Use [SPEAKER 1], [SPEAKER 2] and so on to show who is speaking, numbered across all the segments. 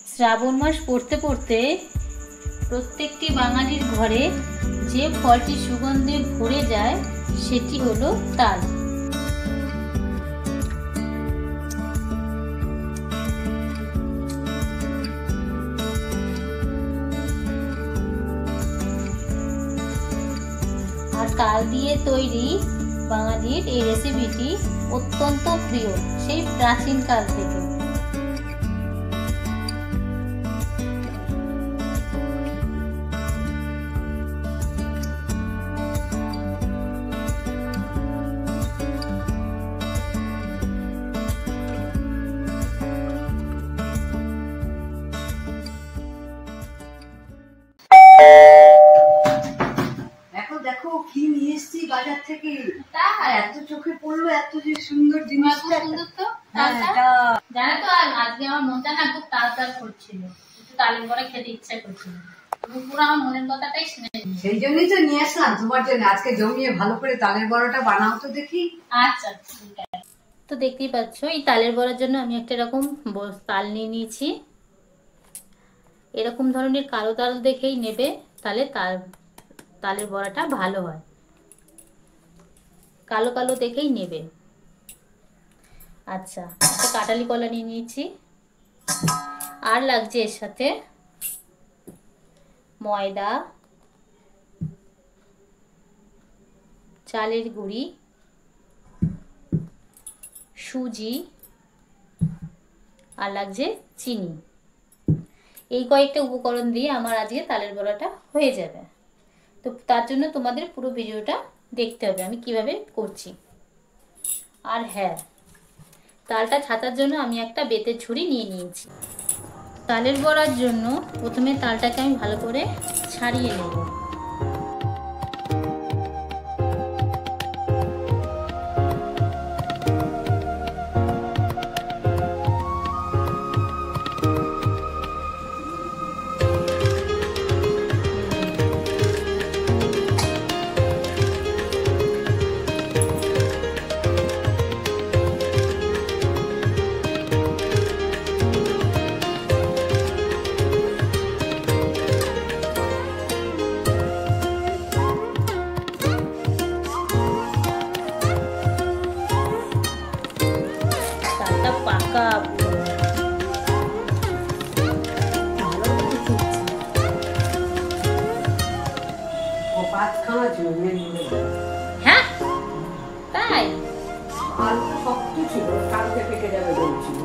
[SPEAKER 1] শ্রাবণ মাস পড়তে পড়তে প্রত্যেকটি বাঙালির ঘরে যে ফলটি সুগন্ধে ভরে যায় সেটি হলো তাল। আর তাল দিয়ে তৈরি বাঙালির এই রেসিপিটি অত্যন্ত প্রিয় সেই প্রাচীন কাল থেকে।
[SPEAKER 2] দেখো কি নিয়ে এসেছি বাজার থেকে, এত চোখে পড়লো, এত যে সুন্দর জিনিসটা।
[SPEAKER 1] সুন্দর তো জানো তো, আজকে আমার মনটা না খুব তাল তাল করছিল, একটু তালের বড়া খেতে ইচ্ছা করছিল, পুরো আমার মনের কথাটাই শুনে,
[SPEAKER 2] সেই জন্যই তো নিয়ে আসলাম তোমার জন্য। আজকে জমিয়ে ভালো করে তালের বড়াটা বানাও তো দেখি।
[SPEAKER 1] আচ্ছা ঠিক আছে। তো দেখতেই পাচ্ছ এই তালের বড়ার জন্য আমি একটা এরকম তাল নিয়ে নিয়েছি। এরকম ধরনের কালো তাল দেখেই নেবে, তাহলে তালের বড়াটা ভালো হয়। কালো কালো দেখেই নেবে। আচ্ছা, একটা কাঁঠালি কলা নিয়ে নিয়েছি। আর লাগছে এর সাথে ময়দা, চালের গুঁড়ি, সুজি, আর লাগছে চিনি। এই কয়েকটা উপকরণ দিয়ে আমার আজকে তালের বড়াটা হয়ে যাবে। তো তার জন্য তোমাদের পুরো ভিডিওটা দেখতে হবে আমি কিভাবে করছি। আর হ্যাঁ, তালটা ছাঁচার জন্য আমি একটা বেতের ঝুড়ি নিয়ে নিয়েছি। তালের বড়ার জন্য প্রথমে তালটাকে আমি ভালো করে ছাড়িয়ে নেব। হ্যাঁ তাই
[SPEAKER 2] আলু শক্ত ছিল, কালকে পেকে যাবে বলছিল।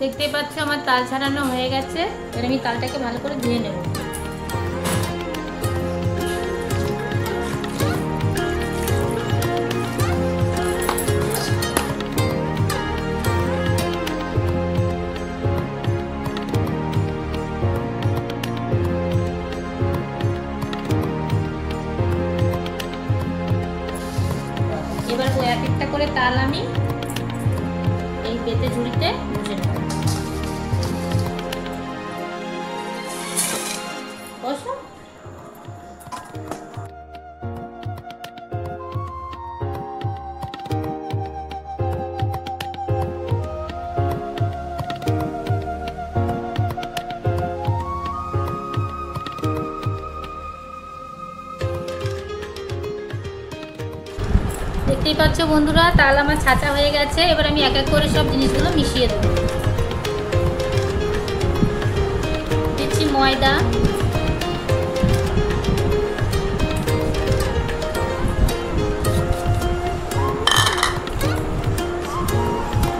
[SPEAKER 1] দেখতেই পাচ্ছ আমার তাল ছাড়ানো হয়ে গেছে। এবার আমি তালটাকে ভালো করে ধুয়ে নেব। এবার এক একটা করে তাল আমি এই বেতে ঝুড়িতে মুছে নেব। বসো। দেখতেই পাচ্ছ বন্ধুরা, তাল আমার ছাঁচা হয়ে গেছে। এবার আমি এক এক করে সব জিনিসগুলো মিশিয়ে দেবো। দিচ্ছি ময়দা,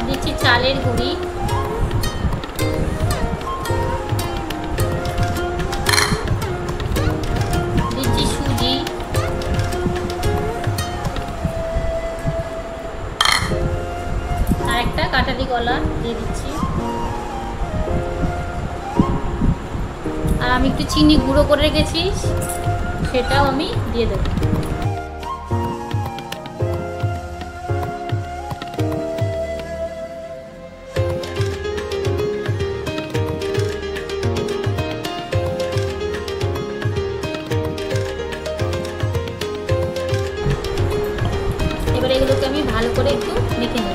[SPEAKER 1] দিচ্ছি চালের গুঁড়ি, দিচ্ছি সুজি, আর একটা কাঁঠালি কলা দিয়ে দিচ্ছি। আমি একটু চিনি গুঁড়ো করে রেখেছি, সেটাও আমি দিয়ে দেবো। এবার এগুলোকে আমি ভালো করে একটু মেখে নেব।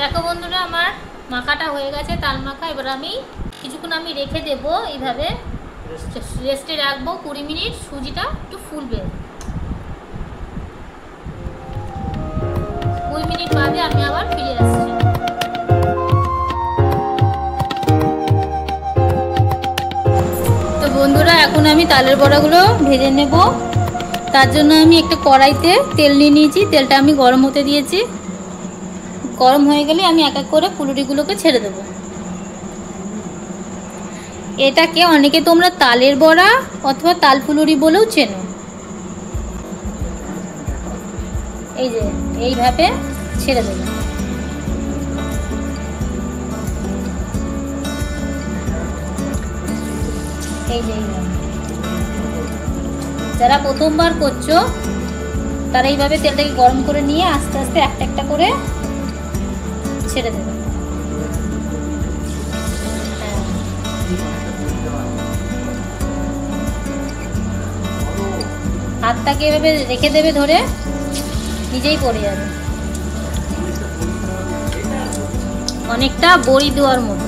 [SPEAKER 1] দেখো বন্ধুরা, আমার মাখাটা হয়ে গেছে, তাল মাখা। এবার আমি কিছুক্ষণ রেখে দেব, এইভাবে রেস্টে রাখবো 20 মিনিট। সুজিটা একটু ফুলবে। 20 মিনিট বাদে আমি আবার ফিরে আসছি। তো বন্ধুরা, এখন আমি তালের বড়াগুলো ভেজে নেব। তার জন্য আমি একটা কড়াইতে তেল নিয়ে নিয়েছি। তেলটা আমি গরম হতে দিয়েছি। গরম হয়ে গেলে আমি এক এক করে ফুলুরিগুলোকে ছেড়ে দেব। এটাকে অনেকে তোমরা তালের বড়া অথবা তাল ফুলুরি বলেও চেনো। এই যে এইভাবে ছেড়ে দেব। এই যে যারা প্রথমবার করছো তারা এইভাবে তেলটাকে গরম করে নিয়ে আস্তে আস্তে একটা একটা করে ছেড়ে দেবে। হাতটাকে এভাবে রেখে দেবে, ধরে নিজেই পড়ে যাবে। অনেকটা বড়ি দেওয়ার মতো।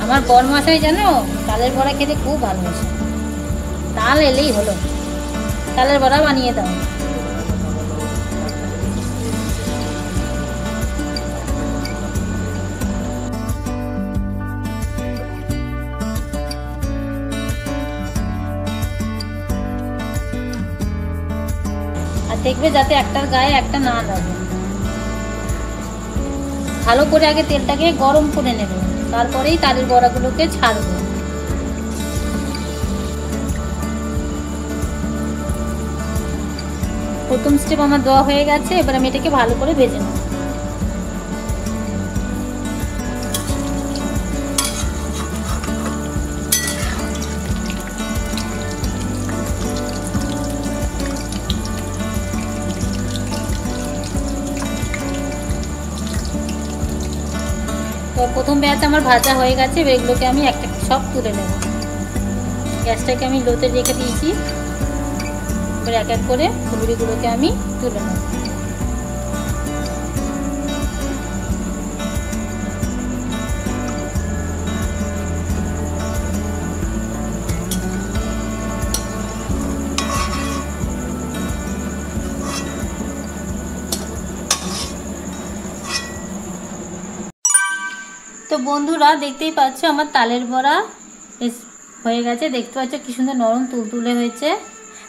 [SPEAKER 1] আমার বরমশাই জানো তালের বড়া খেতে খুব ভালোবাসে। তাল এলেই হলো, তালের বড়া বানিয়ে দাও। আর দেখবে যাতে একটার গায়ে একটা না লাগে। ভালো করে আগে তেলটাকে গরম করে নেবে, তারপরেই তালের বড়াগুলোকে ছাড়বে। প্রথম স্টেপ আমার দেওয়া হয়ে গেছে। এবার আমি এটাকে ভালো করে ভেজে নেব। তো প্রথম ব্যাচ আমার ভাজা হয়ে গেছে। এবার এগুলোকে আমি একটা সব তুলে নেব। গ্যাসটাকে আমি লোতে রেখে দিয়েছি। এবার এক এক করে ফুলুরিগুলোকে আমি তুলে নেব। তো বন্ধুরা, দেখতেই পাচ্ছ আমার তালের বড়া হয়ে গেছে। দেখতে পাচ্ছ কি সুন্দর নরম তুলতুলে হয়েছে।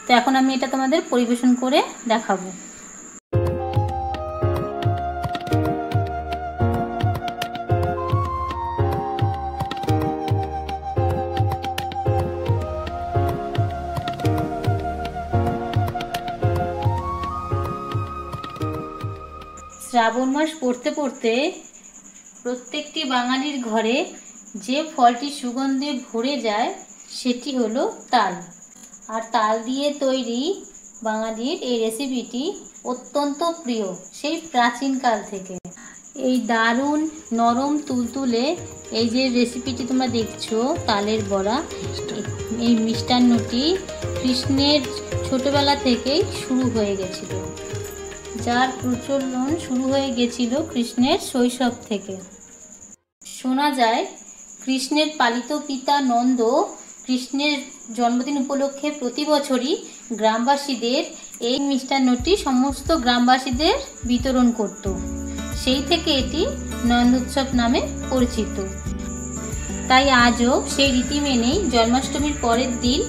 [SPEAKER 1] তো এখন আমি এটা তোমাদের পরিবেশন করে দেখাবো। শ্রাবণ মাস পড়তে পড়তে প্রত্যেকটি বাঙালির ঘরে যে ফলটি সুগন্ধে ভরে যায় সেটি হলো তাল। আর তাল দিয়ে তৈরি বাঙালির এই রেসিপিটি অত্যন্ত প্রিয় সেই প্রাচীনকাল থেকে। এই দারুণ নরম তুলতুলে এই যে রেসিপিটি তোমরা দেখছো তালের বড়া, এই মিষ্টান্নটি কৃষ্ণের ছোটবেলা থেকেই শুরু হয়ে গেছিল, যার প্রচলন শুরু হয়ে গেছিল কৃষ্ণের শৈশব থেকে। শোনা যায় কৃষ্ণের পালিত পিতা নন্দ কৃষ্ণের জন্মদিন উপলক্ষে প্রতি বছরই গ্রামবাসীদের এই মিষ্টান্নটি সমস্ত গ্রামবাসীদের বিতরণ করত। সেই থেকে এটি নন্দোৎসব নামে পরিচিত। তাই আজও সেই রীতি মেনেই জন্মাষ্টমীর পরের দিন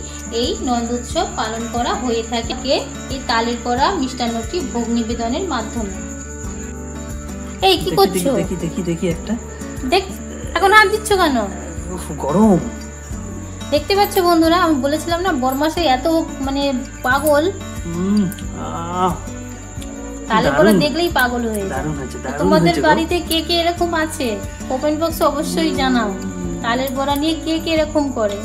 [SPEAKER 1] এই নন্দোৎসব পালন করা হয়ে থাকে এই তালের বড়া মিষ্টান্নটি ভোগ নিবেদনের মাধ্যমে। এই কি করছো?
[SPEAKER 3] দেখি দেখি দেখি একটা
[SPEAKER 1] দেখ, এখন হাত দিচ্ছ কেন?
[SPEAKER 3] গরম।
[SPEAKER 1] দেখতে পাচ্ছ বন্ধুরা, আমি বলেছিলাম না বরমাসে এত মানে পাগল, তালের বড়া দেখলেই পাগল হয়ে যায়। তোমাদের বাড়িতে কে কে এরকম আছে কমেন্ট বক্সে অবশ্যই জানাও। তালের বড়া নিয়ে কে কে এরকম করে,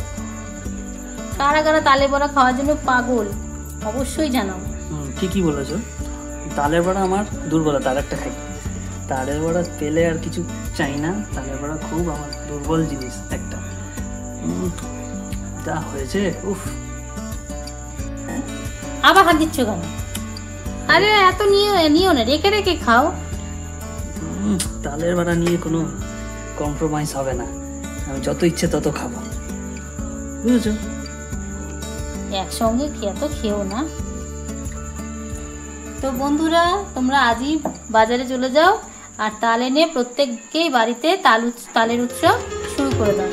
[SPEAKER 1] কারা কারা তালের বড়া খাওয়ার জন্য পাগল, অবশ্যই জানাও।
[SPEAKER 3] ঠিকই বলেছো, তালের বড়া আমার দুর্বলতা। আর একটা খাই, তালের বড়া পেলে আর কিছু চাই না। তালের বড়া খুব আমার দুর্বল জিনিস একটা। যা হয়েছে, উফ।
[SPEAKER 1] আবার হাত দিচ্ছ কেন? আরে এত নিও না, রেখে রেখে খাও।
[SPEAKER 3] তালের বড়া নিয়ে কোনো কম্প্রোমাইজ হবে না, আমি যত ইচ্ছে তত খাবো, বুঝেছো?
[SPEAKER 1] একসঙ্গে এত খেও না। তো বন্ধুরা, তোমরা আজই বাজারে চলে যাও আর তাল এনে প্রত্যেককেই বাড়িতে তালের উৎসব শুরু করে দাও।